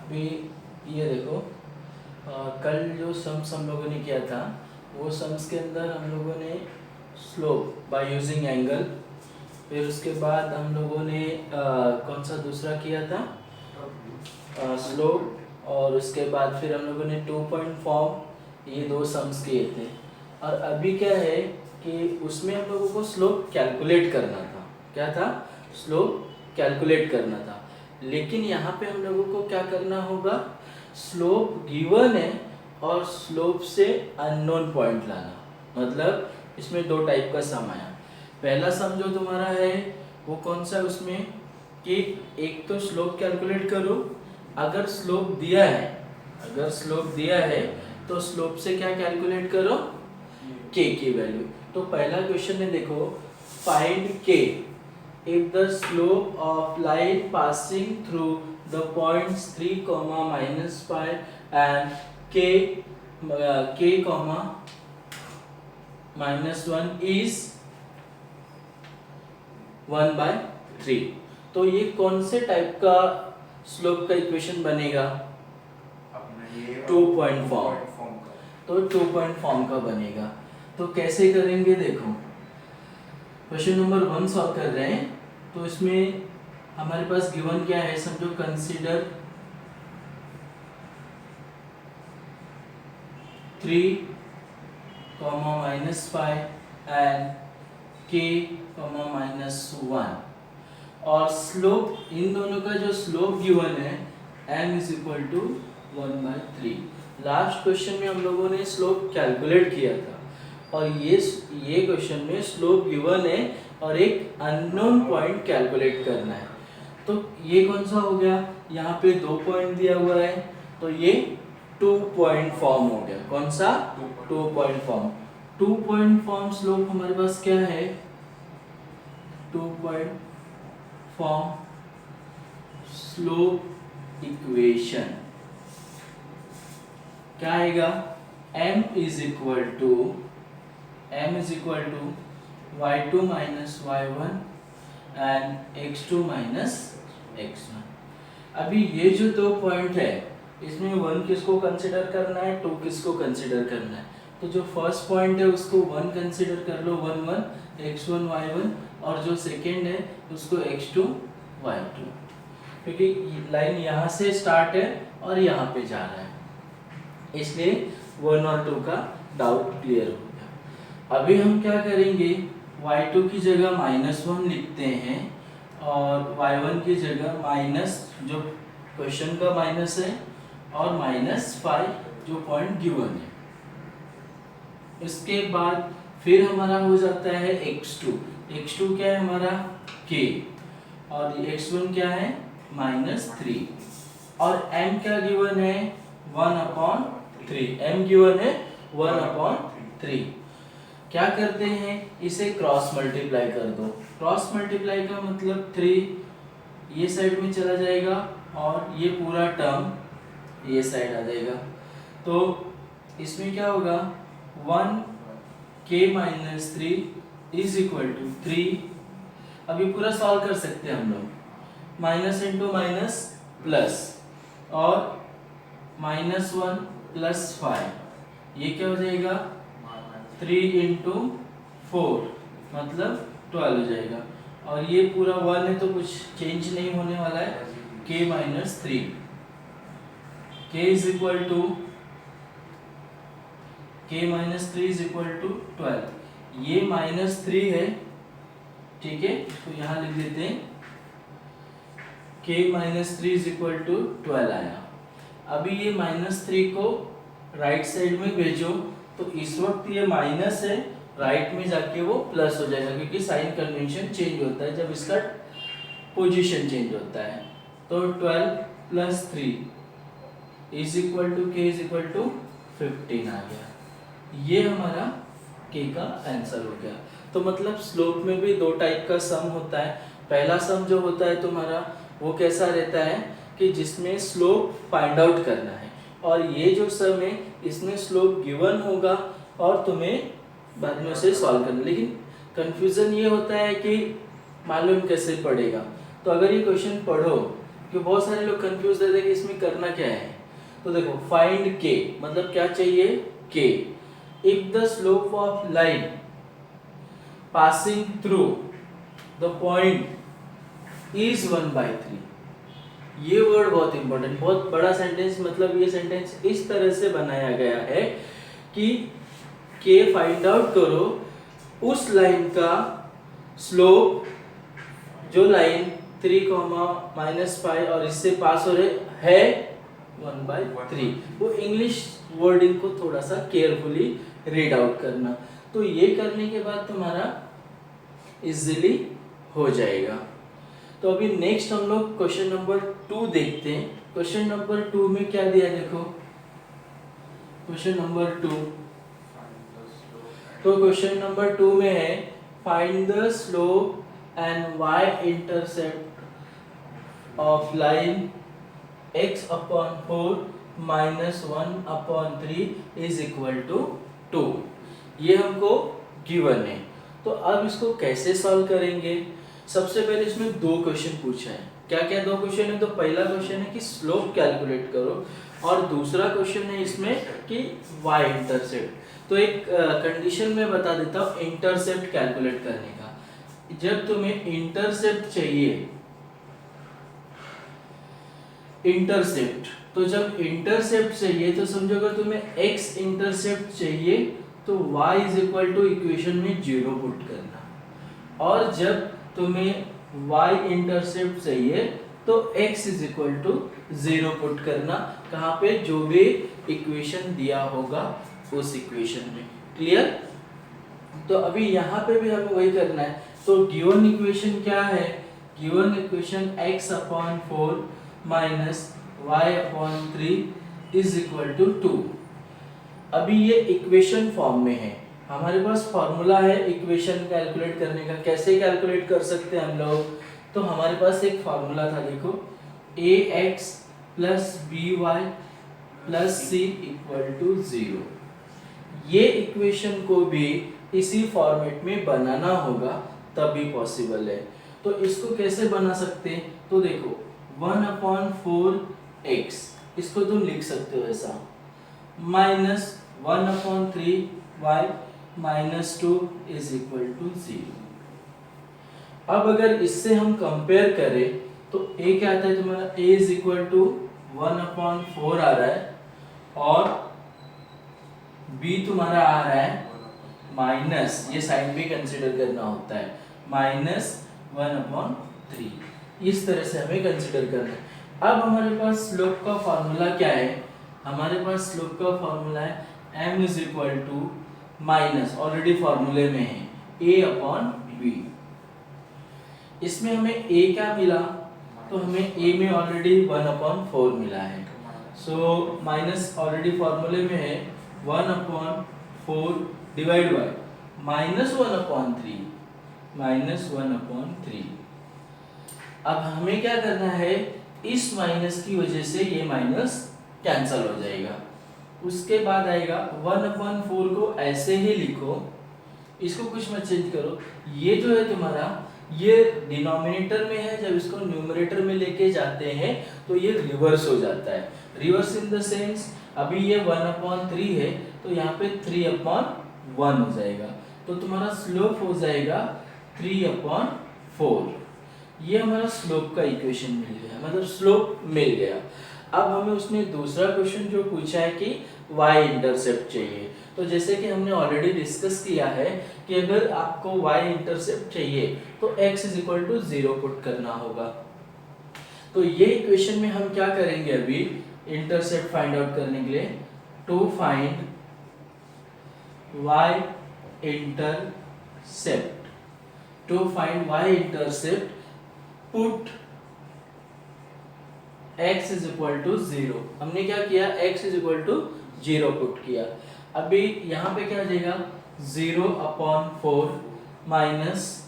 अभी ये देखो, कल जो सम्स हम लोगों ने किया था वो सम्स के अंदर हम लोगों ने स्लोप बाय यूजिंग एंगल, फिर उसके बाद हम लोगों ने कौन सा दूसरा किया था, स्लोप, और उसके बाद फिर हम लोगों ने 2 पॉइंट फॉर्म, ये दो सम्स किए थे। और अभी क्या है कि उसमें हम लोगों को स्लोप कैलकुलेट करना था। क्या था? स्लोप कैलकुलेट करना था। लेकिन यहाँ पे हम लोगों को क्या करना होगा, स्लोप गिवन है और स्लोप से अननोन पॉइंट लाना। मतलब इसमें दो टाइप का सम आया। पहला सम जो तुम्हारा है वो कौन सा है उसमें, कि एक तो स्लोप कैलकुलेट करो, अगर स्लोप दिया है तो स्लोप से क्या कैलकुलेट करो, के की वैल्यू। तो पहला क्वेश्चन है देखो, फाइंड के if the slope of line passing through the points 3, -5 and k, -1 is 1/3। तो ये कौन से टाइप का स्लोप का इक्वेशन बनेगा, 2 पॉइंट फॉर्म। तो 2 पॉइंट फॉर्म का बनेगा। तो कैसे करेंगे देखो, क्वेश्चन नंबर 1 सॉल्व कर रहे हैं। तो इसमें हमारे पास गिवन क्या है, समझो कंसीडर 3, -5 एंड k, -1, और स्लोप, इन दोनों का जो स्लोप गिवन है m is equal to 1/3। Last question में हम लोगों ने स्लोप कैलकुलेट किया था, और ये क्वेश्चन में स्लोप गिवन है और एक अननोन पॉइंट कैलकुलेट करना है। तो ये कौन सा हो गया, यहाँ पे 2 पॉइंट दिया हुआ है तो ये 2 पॉइंट फॉर्म हो गया। कौन सा? 2 point form. 2 point form slope हमारे पास क्या है, 2 पॉइंट फॉर्म स्लोप इक्वेशन क्या आएगा, m is equal to y2 minus y1 and x2 minus x1। अभी ये जो 2 पॉइंट है इसमें 1 किसको कंसिडर करना है, 2 किसको कंसिडर करना है। तो जो फर्स्ट पॉइंट है उसको 1 कंसिडर कर लो, 1 1 x1 y1, और जो सेकेंड है उसको x2 y2, क्योंकि लाइन यहाँ से स्टार्ट है और यहाँ पे जा रहा है, इसलिए 1 और 2 का डाउट क्लियर हो गया। अभी हम क्या करेंगे, y2 की जगह -1 लिखते हैं और y1 की जगह माइनस, जो क्वेश्चन का माइनस है, और -5 जो पॉइंट गिवन है। इसके बाद फिर हमारा हो जाता है x2 क्या है हमारा, k, और x1 क्या है, -3, और m क्या गिवन है, 1/3। m गिवन है 1/3। क्या करते हैं, इसे क्रॉस मल्टीप्लाई कर दो। क्रॉस मल्टीप्लाई का मतलब 3 ये साइड में चला जाएगा और ये पूरा टर्म ये साइड आ जाएगा। तो इसमें क्या होगा, 1k - 3 इज इक्वल टू 3। अभी पूरा सॉल्व कर सकते हैं हम लोग, माइनस इंटू माइनस प्लस, और -1 + 5, ये क्या हो जाएगा, 3 × 4 मतलब 12 हो जाएगा। और ये पूरा 1 है तो कुछ चेंज नहीं होने वाला है, k - 3, k is equal to -3 = 12। ये -3 है, ठीक है, तो यहाँ लिख देते हैं k - 3 = 12 आया। अभी ये -3 को राइट साइड में भेजो, तो इस वक्त ये माइनस है, राइट में जाके वो प्लस हो जाएगा, क्योंकि साइन कन्वेंशन चेंज होता है जब इसका पोजीशन चेंज होता है। तो 12 + 3 = k = 15 आ गया। ये हमारा k का आंसर हो गया। तो मतलब स्लोप में भी दो टाइप का सम होता है। पहला सम जो होता है तुम्हारा वो कैसा रहता है कि जिसमें स्लोप फाइंड आउट करना है, और ये जो सम है इसमें स्लोप गिवन होगा और तुम्हें बाद में उसे सॉल्व करना। लेकिन कंफ्यूजन ये होता है कि मालूम कैसे पड़ेगा। तो अगर ये क्वेश्चन पढ़ो क्योंकि बहुत सारे लोग कंफ्यूज रहते हैं कि इसमें करना क्या है। तो देखो फाइंड के मतलब क्या चाहिए, के। If the slope of line passing through the point is 1/3। ये वर्ड बहुत इंपॉर्टेंट, बहुत बड़ा सेंटेंस, मतलब ये सेंटेंस इस तरह से बनाया गया है कि के फाइंड आउट करो उस लाइन का स्लोप जो लाइन 3, -5 और इससे पास हो रहे है 1/3। वो इंग्लिश वर्डिंग को थोड़ा सा केयरफुली रीड आउट करना। तो ये करने के बाद तुम्हारा इजीली हो जाएगा। तो अभी नेक्स्ट हम लोग क्वेश्चन नंबर 2 देखते हैं। क्वेश्चन नंबर 2 में क्या दिया देखो, क्वेश्चन नंबर 2। तो क्वेश्चन नंबर 2 में है find the slope and y intercept of line x/4 -1/3 is equal to 2। ये हमको गिवन है। तो अब इसको कैसे सॉल्व करेंगे। सबसे पहले इसमें 2 क्वेश्चन पूछा है। क्या क्या 2 क्वेश्चन है, तो पहला क्वेश्चन है कि स्लोप कैलकुलेट करो और दूसरा क्वेश्चन है इसमें कि y इंटरसेप्ट। तो एक कंडीशन में बता देता हूँ इंटरसेप्ट कैलकुलेट करने का। जब तुम्हें इंटरसेप्ट चाहिए, इंटरसेप्ट, तो जब इंटरसेप्ट चाहिए तो समझो अगर तुम्हें x इंटरसेप्ट चाहिए तो y is equal to equation में 0 पुट करना, और जब तुम्हें y इंटरसेप्ट चाहिए तो x is equal to 0 put करना, कहाँ पे, जो भी इक्वेशन दिया होगा उस इक्वेशन में। क्लियर। तो अभी यहाँ पे भी हमें वही करना है। तो गिवन इक्वेशन क्या है, given equation x/4 -y/3 is equal to 2। अभी ये इक्वेशन फॉर्म में है, हमारे पास फॉर्मूला है इक्वेशन कैलकुलेट करने का। कैसे कैलकुलेट कर सकते हैं हम लोग, तो हमारे पास एक फॉर्मूला था देखो, ax + by + c = 0। ये इक्वेशन को भी इसी फॉर्मेट में बनाना होगा तभी पॉसिबल है। तो इसको कैसे बना सकते हैं, तो देखो 1/4x इसको तुम लिख सकते हो ऐसा, -1/3y -2 इज इक्वल टू 0। अब अगर इससे हम कंपेयर करें तो a क्या आता है तुम्हारा, a इज इक्वल टू 1/4 आ रहा है और b तुम्हारा आ रहा है माइनस, ये साइन भी कंसीडर करना होता है, -1/3। इस तरह से हमें कंसीडर करना है। अब हमारे पास स्लोप का फॉर्मूला क्या है, हमारे पास स्लोप का फॉर्मूला है m is equal to minus, already फॉर्मूले में है, a/b। इसमें हमें a क्या मिला, तो हमें a में ऑलरेडी 1/4 मिला है। सो माइनस ऑलरेडी फॉर्मूले में है 1/4 डिवाइड बाय -1/3। अब हमें क्या करना है, इस माइनस की वजह से ये माइनस कैंसल हो जाएगा। उसके बाद आएगा 1/4 को ऐसे ही लिखो, इसको कुछ मत चेंज करो। ये जो है तुम्हारा, ये डिनोमिनेटर में है, जब इसको न्यूमरेटर में लेके जाते हैं तो ये रिवर्स हो जाता है। रिवर्स इन द सेंस, अभी ये 1/3 है तो यहाँ पे 3/1 हो जाएगा, तो तुम्हारा स्लोप हो जाएगा 3/4। ये हमारा स्लोप का इक्वेशन मिल गया, मतलब स्लोप मिल गया। अब हमें उसने दूसरा क्वेश्चन जो पूछा है कि y इंटरसेप्ट चाहिए, तो जैसे कि हमने ऑलरेडी डिस्कस किया है कि अगर आपको y इंटरसेप्ट चाहिए तो x is equal to 0 put करना होगा। तो ये इक्वेशन में हम क्या करेंगे, अभी इंटरसेप्ट फाइंड आउट करने के लिए, to find y intercept put x is equal to 0। हमने क्या किया, x is equal to 0 put किया। अभी यहाँ पे क्या आ जाएगा, 0/4 minus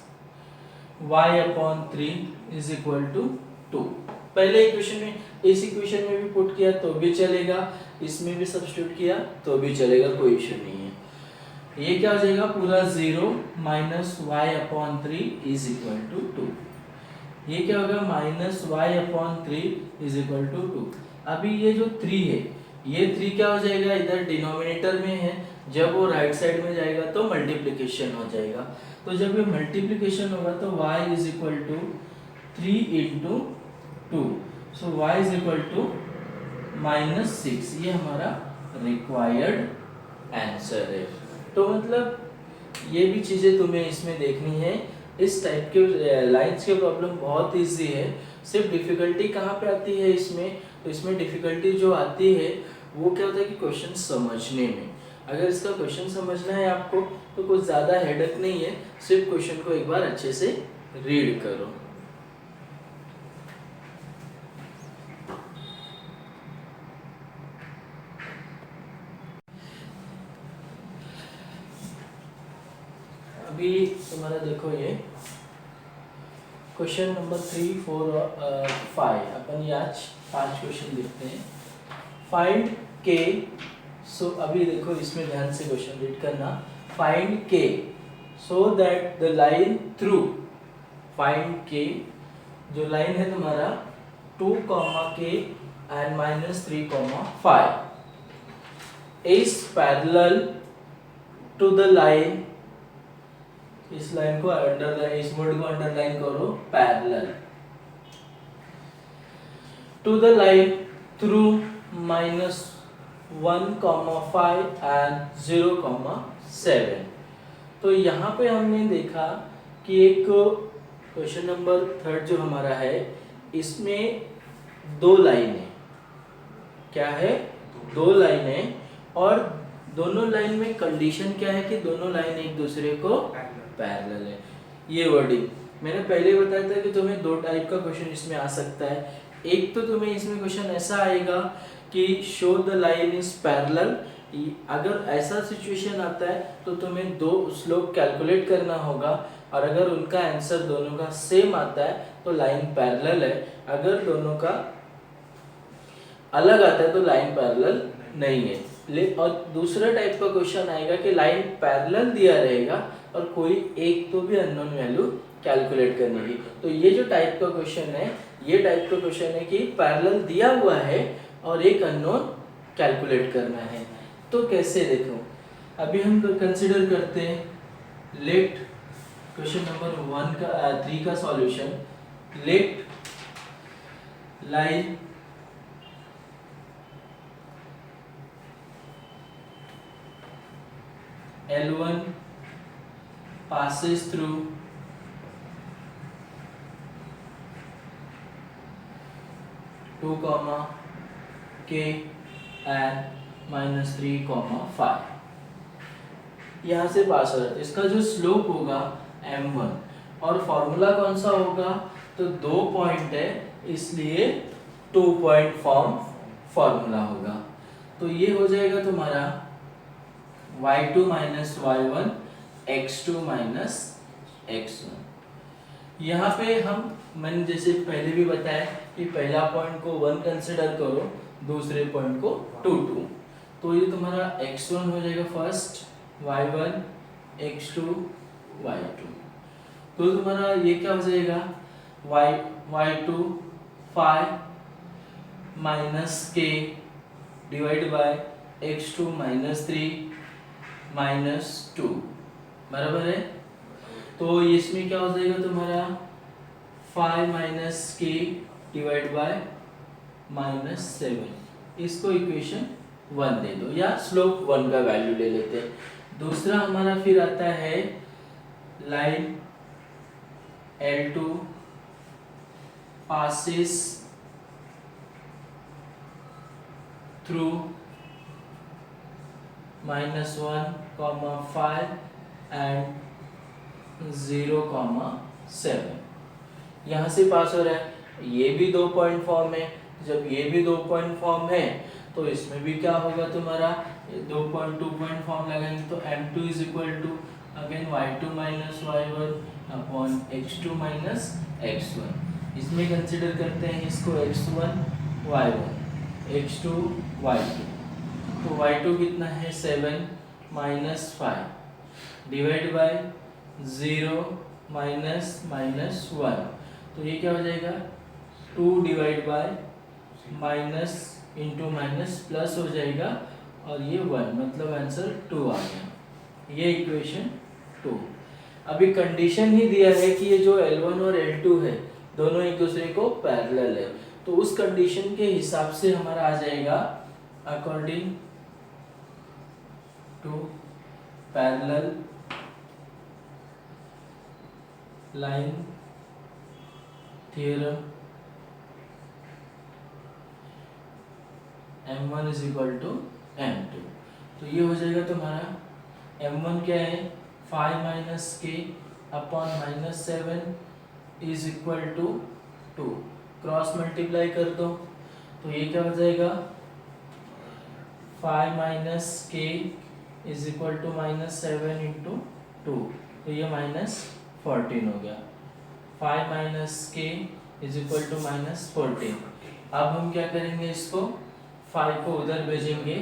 y/3 is equal to 2। पहले इक्वेशन में, इस इक्वेशन में भी पुट किया तो भी चलेगा, इसमें भी सब्स्टिट्यूट किया तो भी चलेगा, कोई इशू नहीं है। ये क्या हो जाएगा, पूरा 0 - y/3 इज इक्वल टू 2। ये क्या होगा minus y upon 3 is equal to 2। अभी ये जो 3 है, ये 3 क्या हो जाएगा, इधर डिनोमिनेटर में है, जब वो राइट साइड में जाएगा तो मल्टीप्लिकेशन हो जाएगा। तो जब ये मल्टीप्लिकेशन होगा तो y is equal to 3 into 2, so y is equal to -6। ये हमारा रिक्वायर्ड आंसर है। तो मतलब ये भी चीज़ें तुम्हें इसमें देखनी है। इस टाइप के लाइंस के प्रॉब्लम बहुत इजी है। सिर्फ डिफ़िकल्टी कहाँ पे आती है इसमें, तो इसमें डिफ़िकल्टी जो आती है वो क्या होता है कि क्वेश्चन समझने में। अगर इसका क्वेश्चन समझना है आपको तो कुछ ज़्यादा हेडेक नहीं है, सिर्फ क्वेश्चन को एक बार अच्छे से रीड करो। अभी तुम्हारा देखो ये क्वेश्चन नंबर 3, 4 और 5, अपन ये आज 5 क्वेश्चन देखते हैं। फाइंड के, सो अभी देखो इसमें ध्यान से क्वेश्चन रीड करना। फाइंड के so that the line through, find के जो लाइन है तुम्हारा 2, k and -3, 5 is parallel to the line, इस लाइन को अंडरलाइन, इस वर्ड को अंडरलाइन करो, parallel to the line through -1, 5 and 0, 7। तो यहाँ पे हमने देखा कि एक क्वेश्चन नंबर 3 जो हमारा है इसमें 2 लाइनें, क्या है, 2 लाइनें, और दोनों लाइन में कंडीशन क्या है कि दोनों लाइन एक दूसरे को पैरेलल है। ये वर्डिंग मैंने पहले बताया था कि तुम्हें 2 टाइप का क्वेश्चन इसमें आ सकता है। एक तो तुम्हें इसमें क्वेश्चन ऐसा आएगा कि show the line is parallel. अगर ऐसा सिचुएशन आता है तो तुम्हें 2 स्लोप कैलकुलेट करना होगा, और अगर उनका आंसर दोनों का सेम आता है तो लाइन पैरेलल है, अगर दोनों का अलग आता है तो लाइन पैरेलल नहीं है। और दूसरा टाइप का क्वेश्चन आएगा कि लाइन पैरेलल दिया रहेगा और कोई एक तो भी अननोन वैल्यू कैलकुलेट करनी है। तो ये जो टाइप का क्वेश्चन है, ये टाइप का क्वेश्चन है कि पैरेलल दिया हुआ है और एक अननोन कैलकुलेट करना है। तो कैसे, देखो अभी हम कंसीडर करते हैं, लेट क्वेश्चन नंबर 3 का solution, let line L1 passes through (2, k and -3, 5) यहाँ से पास हो रहा है। इसका जो स्लोप होगा m1, और फॉर्मूला कौन सा होगा, तो 2 पॉइंट है इसलिए 2 पॉइंट फॉर्मूला होगा। तो ये हो जाएगा तुम्हारा y2 - y1 x2 - x1। यहाँ पे मैंने जैसे पहले भी बताया कि पहला पॉइंट को 1 कंसिडर करो, दूसरे पॉइंट को 2। तो ये तुम्हारा x1 हो जाएगा फर्स्ट, y1 x2 y2। तो तुम्हारा ये क्या हो जाएगा, y2 5 - k divide by x2 -3 -2, बराबर है। तो इसमें क्या हो जाएगा तुम्हारा 5 - k डिवाइड बाय -7। इसको इक्वेशन 1 दे दो, या स्लोप 1 का वैल्यू ले लेते हैं। दूसरा हमारा फिर आता है line L2 passes through -1, 5 and 0, 7। यहाँ से पास हो रहा है। ये भी 2 पॉइंट फॉर्म है, जब ये भी 2 पॉइंट फॉर्म है तो इसमें भी क्या होगा तुम्हारा 2 पॉइंट फॉर्म लगाएंगे तो m2 is equal to again y2 - y1 upon x2 - x1। इसमें कंसिडर करते हैं इसको x1 y1 x2 y2। तो y2 कितना है 7 - 5 डिवाइड बाय 0 - -1। तो ये क्या हो जाएगा 2 divide by minus into minus plus हो जाएगा और ये 1, मतलब आंसर 2 आ गया। ये इक्वेशन 2। अभी कंडीशन ही दिया है कि ये जो L1 और L2 है दोनों एक दूसरे को पैरेलल है, तो उस कंडीशन के हिसाब से हमारा आ जाएगा according to parallel line theorem M1 is equal to M2। तो ये हो जाएगा तुम्हारा M1 क्या है 5 minus k upon minus 7 is equal to 2, cross multiply कर दो तो ये क्या हो जाएगा 5 minus k is equal to minus 7 into 2, तो ये माइनस 14 हो गया। 5 minus k is equal to minus 14। अब हम क्या करेंगे, इसको 5 को उधर भेजेंगे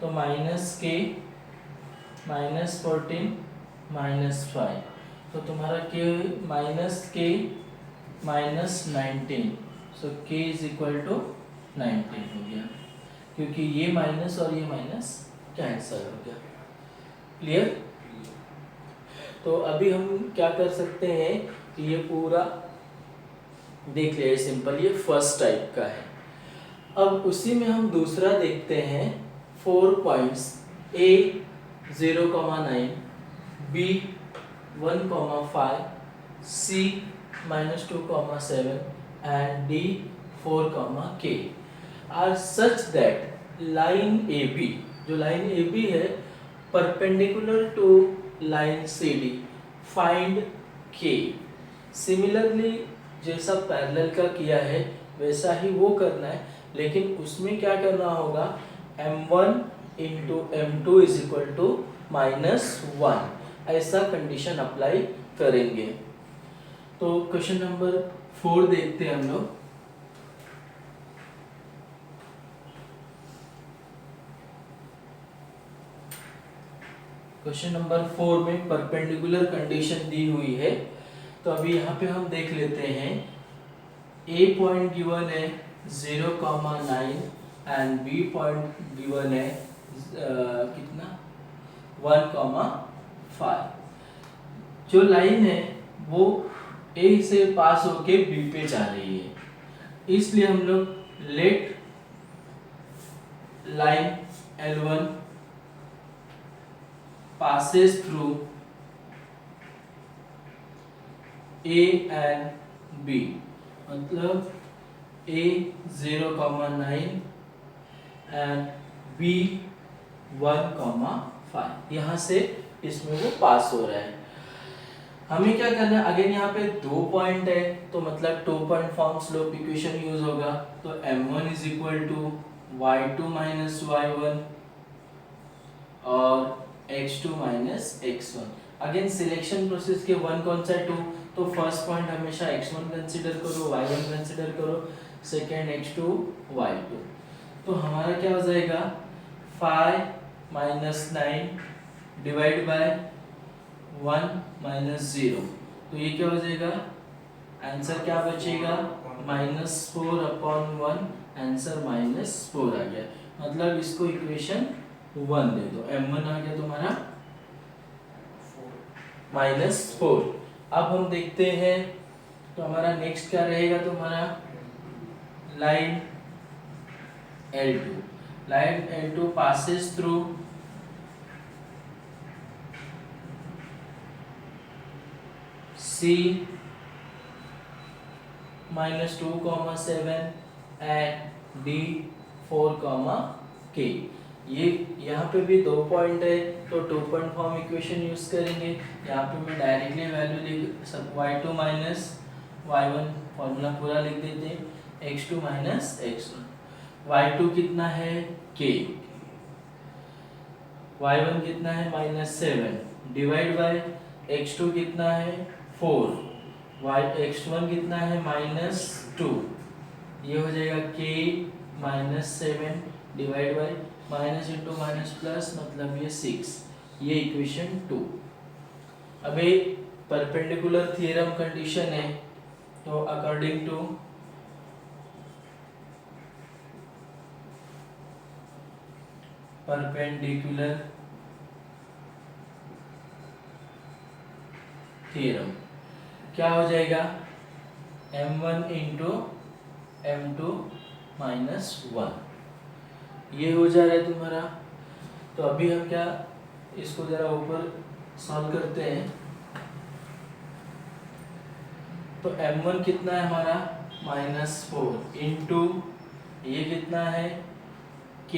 तो माइनस के माइनस 14 माइनस 5, तो तुम्हारा के माइनस के माइनस 19, सो के इज इक्वल टू 19 हो गया, क्योंकि ये माइनस और ये माइनस कैंसल हो गया। क्लियर? तो अभी हम क्या कर सकते हैं कि ये पूरा देख लिया, सिंपल, ये फर्स्ट टाइप का है। अब उसी में हम दूसरा देखते हैं 4 points A 0,9, B 1,5, C -2,7 and D 4, K are such that line AB, जो लाइन AB है, perpendicular to line CD, find K। Similarly जैसा पैरेलल का किया है वैसा ही वो करना है, लेकिन उसमें क्या करना होगा M1 into M2 is equal to -1, ऐसा कंडीशन अप्लाई करेंगे। तो क्वेश्चन नंबर 4 देखते हैं हम लोग। क्वेश्चन नंबर 4 में परपेंडिकुलर कंडीशन दी हुई है, तो अभी यहाँ पे हम देख लेते हैं। A पॉइंट गिवन है 0,9 एंड B पॉइंट गिवन है कितना 1,5। जो लाइन है वो A से पास होके B पे जा रही है, इसलिए हम लोग let line L1 passes through A and B, मतलब A 0,9 एंड B 1,5, यहाँ से इसमें वो पास हो रहा है। हमें क्या करना है, अगेन यहाँ पे 2 पॉइंट है तो मतलब 2 point form slope equation use होगा, तो M1 is equal to y2 minus y1 और x2 minus x1। Again selection process के 1 कौन सा है 2, तो फर्स्ट पॉइंट हमेशा x1 कंसीडर करो, y1 कंसीडर करो, सेकेंड x2 y2। तो हमारा क्या हो जाएगा 5 माइनस 9 डिवाइड बाय 1 माइनस 0, तो ये क्या हो जाएगा, आंसर क्या बचेगा -4 अपॉन 1, आंसर -4 आ गया। मतलब इसको इक्वेशन 1 दे दो, M1 आ गया तुम्हारा -4। अब हम देखते हैं, तो हमारा नेक्स्ट क्या रहेगा तुम्हारा line L2। Line L2 passes through C -2,7 and D 4, K। ये यहाँ पे भी 2 पॉइंट है तो 2 पॉइंट फॉर्म इक्वेशन यूज करेंगे। यहाँ पे मैं डायरेक्टली वैल्यू लिख सब y2 माइनस y1 फॉर्मूला पूरा लिख देते हैं, x2 माइनस x1। y2 कितना है k, y1 कितना है -7 डिवाइड बाय x2 कितना है 4, x1 कितना है -2, ये हो जाएगा k -7 divide by minus into minus plus, मतलब ये 6, ये इक्वेशन 2। अब एक परपेंडिकुलर थ्योरम कंडीशन है तो अकॉर्डिंग टू परपेंडिकुलर थ्योरम क्या हो जाएगा, m1 इंटू m2 माइनस 1, ये हो जा रहा है तुम्हारा। तो अभी हम क्या इसको जरा ऊपर सॉल्व करते हैं। तो m1 कितना है हमारा -4 इंटू ये कितना है k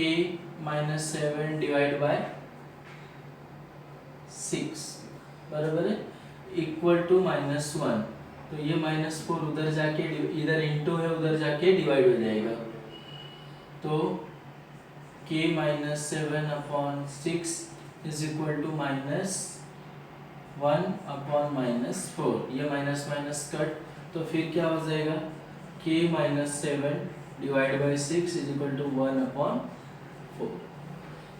-7 डिवाइड बाय 6 बराबर है, इक्वल टू -1। तो ये -4 उधर जाके इधर इंटू है उधर जाके डिवाइड हो जाएगा। तो k -7 upon 6 is equal to -1 upon -4, ये माइनस माइनस कट, तो फिर क्या हो जाएगा k -7 divide by 6 is equal to 1 upon 4।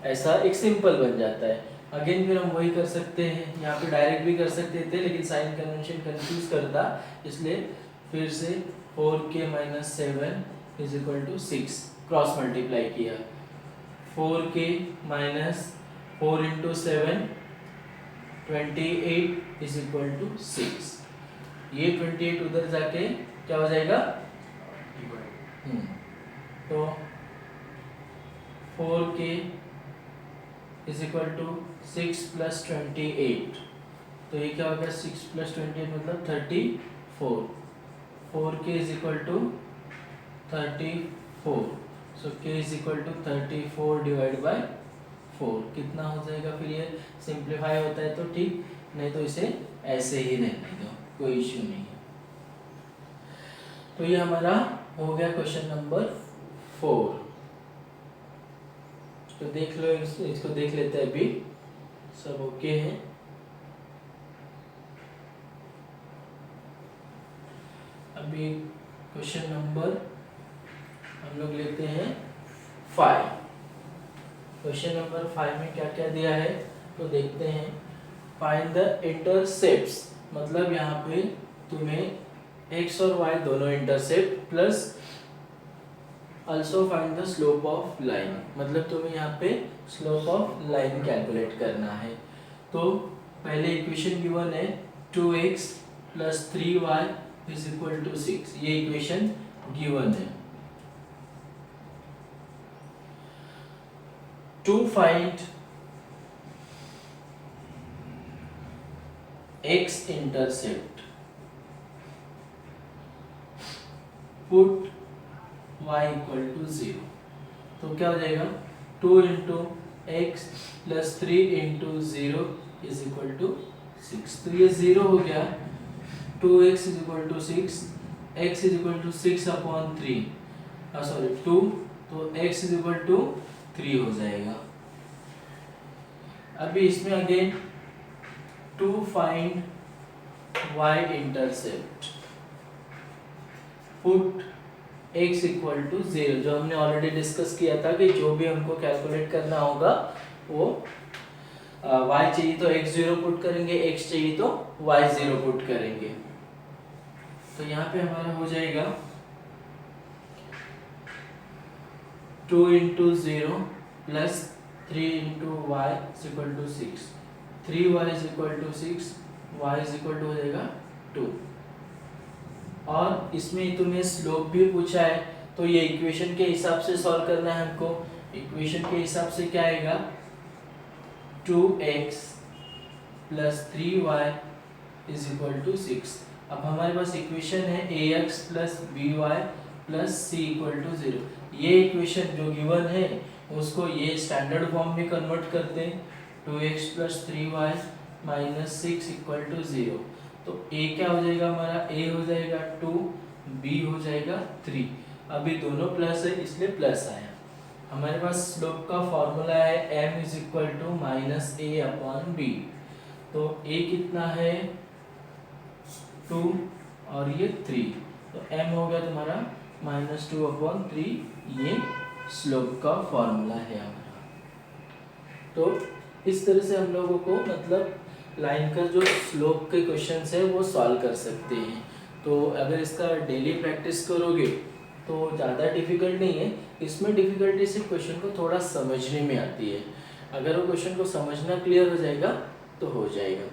ऐसा एक सिंपल बन जाता है। अगेन फिर हम वही कर सकते हैं, यहाँ पे डायरेक्ट भी कर सकते थे लेकिन साइन कन्वेंशन कंफ्यूज करता, इसलिए फिर से 4k -7 is equal to 6 cross multiply किया। 4k -4 into 7 28 is equal to 6। ये 28 उधर जाके क्या हो जाएगा, तो 4k is equal to 6 plus 28, तो ये क्या होगा 6 प्लस 28 मतलब 34। 4k is equal to 34, so k is equal to 34 divide by 4 कितना हो जाएगा। फिर ये सिंप्लीफाई होता है तो ठीक, नहीं तो इसे ऐसे ही रहने दो, कोई इश्यू नहीं है। तो ये हमारा हो गया क्वेश्चन नंबर 4। तो देख लो, इसको देख लेते हैं, अभी सब ओके है। अभी क्वेश्चन नंबर हम लोग लेते हैं 5। क्वेश्चन नंबर 5 में क्या क्या दिया है तो देखते हैं। फाइंड द इंटरसेप्ट्स, मतलब यहाँ पे तुम्हें x और y दोनों intercept plus also find the slope of line, मतलब तुम्हें यहाँ पे स्लोप ऑफ लाइन कैलकुलेट करना है। तो पहले इक्वेशन गिवन है 2x plus 3y is equal to 6, ये इक्वेशन गिवन है। To find x intercept, put y equal to 0, तो क्या हो जाएगा 2 into x plus 3 into 0 is equal to 6, तो ये 0 हो गया। 2x is equal to 6, x is equal to 6 upon 3, sorry 2, तो x इज इक्वल टू 3 हो जाएगा। अभी इसमें again to find y intercept, put x equal to 0, जो हमने ऑलरेडी डिस्कस किया था कि जो भी हमको कैलकुलेट करना होगा वो y चाहिए तो x0 पुट करेंगे, x चाहिए तो y0 पुट करेंगे। तो यहाँ पे हमारा हो जाएगा 2 into 0 plus 3 into y is equal to 6, 3y is equal to 6, y is equal to हो जाएगा 2। और इसमें तुम्हें स्लोप भी पूछा है, तो ये इक्वेशन के हिसाब से सॉल्व करना है हमको। इक्वेशन के हिसाब से क्या आएगा 2x plus 3y is equal to 6। अब हमारे पास इक्वेशन है ax plus by plus c equal to 0। ये इक्वेशन जो गिवन है उसको ये स्टैंडर्ड फॉर्म में कन्वर्ट करते हैं, 2x plus 3y minus 6 equal to 0। तो a क्या हो जाएगा हमारा, a हो जाएगा 2, b हो जाएगा 3। अभी दोनों प्लस है इसलिए प्लस आया। हमारे पास स्लोप का फॉर्मूला है m is equal to minus a upon b। तो a कितना है 2 और ये 3, तो m हो गया तुम्हारा -2 अपॉन 3, ये स्लोप का फॉर्मूला है हमारा। तो इस तरह से हम लोगों को मतलब लाइन का जो स्लोप के क्वेश्चंस है वो सॉल्व कर सकते हैं। तो अगर इसका डेली प्रैक्टिस करोगे तो ज़्यादा डिफिकल्ट नहीं है। इसमें डिफिकल्टी सिर्फ क्वेश्चन को थोड़ा समझने में आती है। अगर वो क्वेश्चन को समझना क्लियर हो जाएगा तो हो जाएगा।